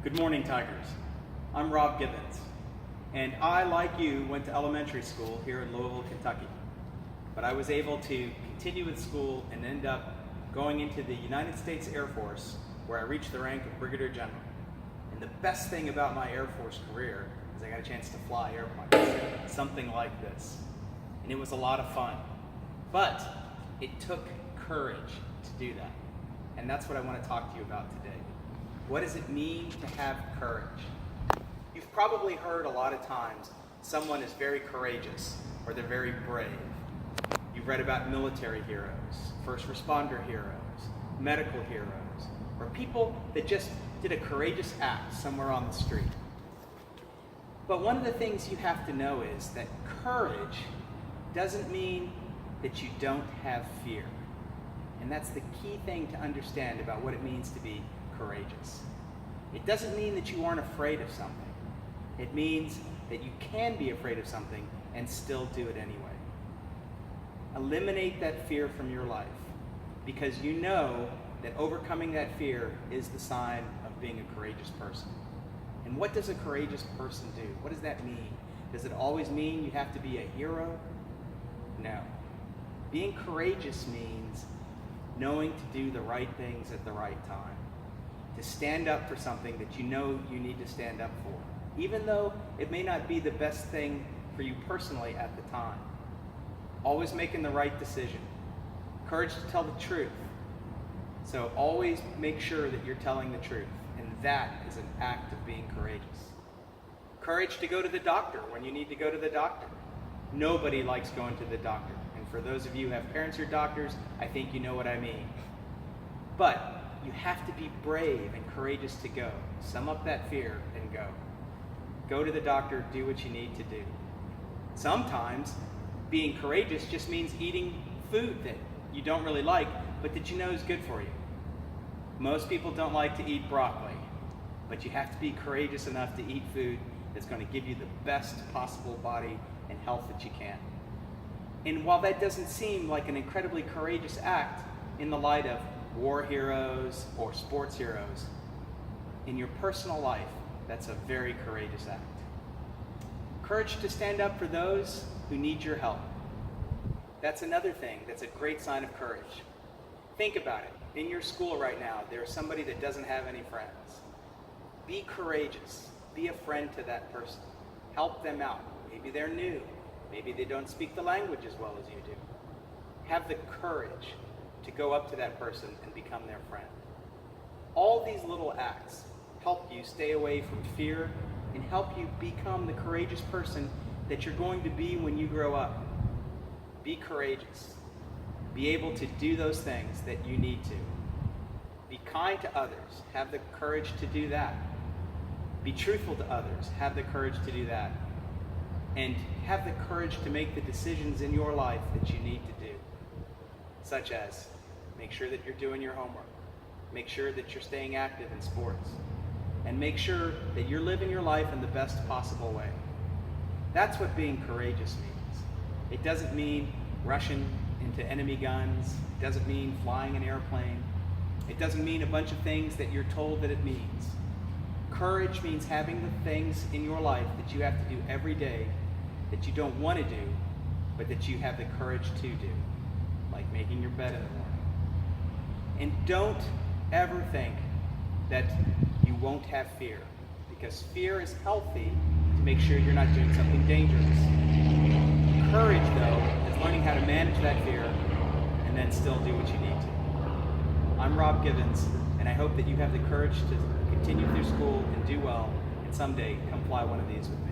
Good morning, Tigers. I'm Rob Gibbons, and I, like you, went to elementary school here in Louisville, Kentucky. But I was able to continue with school and end up going into the United States Air Force, where I reached the rank of Brigadier General. And the best thing about my Air Force career is I got a chance to fly airplanes, something like this. And it was a lot of fun. But it took courage to do that. And that's what I want to talk to you about today. What does it mean to have courage? You've probably heard a lot of times someone is very courageous or they're very brave. You've read about military heroes, first responder heroes, medical heroes, or people that just did a courageous act somewhere on the street. But one of the things you have to know is that courage doesn't mean that you don't have fear. And that's the key thing to understand about what it means to be courageous. It doesn't mean that you aren't afraid of something. It means that you can be afraid of something and still do it anyway. Eliminate that fear from your life, because you know that overcoming that fear is the sign of being a courageous person. And what does a courageous person do? What does that mean? Does it always mean you have to be a hero? No. Being courageous means knowing to do the right things at the right time. To stand up for something that you know you need to stand up for, even though it may not be the best thing for you personally at the time. Always making the right decision. Courage to tell the truth. So always make sure that you're telling the truth, and that is an act of being courageous. Courage to go to the doctor when you need to go to the doctor. Nobody likes going to the doctor, and for those of you who have parents who are doctors, I think you know what I mean. But you have to be brave and courageous to go. Sum up that fear and go. Go to the doctor, do what you need to do. Sometimes being courageous just means eating food that you don't really like, but that you know is good for you. Most people don't like to eat broccoli, but you have to be courageous enough to eat food that's going to give you the best possible body and health that you can. And while that doesn't seem like an incredibly courageous act in the light of war heroes or sports heroes, in your personal life, that's a very courageous act. Courage to stand up for those who need your help. That's another thing that's a great sign of courage. Think about it. In your school right now, there's somebody that doesn't have any friends. Be courageous. Be a friend to that person. Help them out. Maybe they're new. Maybe they don't speak the language as well as you do. Have the courage to go up to that person and become their friend. All these little acts help you stay away from fear and help you become the courageous person that you're going to be when you grow up. Be courageous. Be able to do those things that you need to. Be kind to others. Have the courage to do that. Be truthful to others. Have the courage to do that. And have the courage to make the decisions in your life that you need to do. Such as, make sure that you're doing your homework, make sure that you're staying active in sports, and make sure that you're living your life in the best possible way. That's what being courageous means. It doesn't mean rushing into enemy guns. It doesn't mean flying an airplane. It doesn't mean a bunch of things that you're told that it means. Courage means having the things in your life that you have to do every day that you don't want to do, but that you have the courage to do. Like making your bed in the morning. And don't ever think that you won't have fear, because fear is healthy to make sure you're not doing something dangerous. Courage, though, is learning how to manage that fear and then still do what you need to. I'm Rob Gibbons, and I hope that you have the courage to continue through school and do well, and someday come fly one of these with me.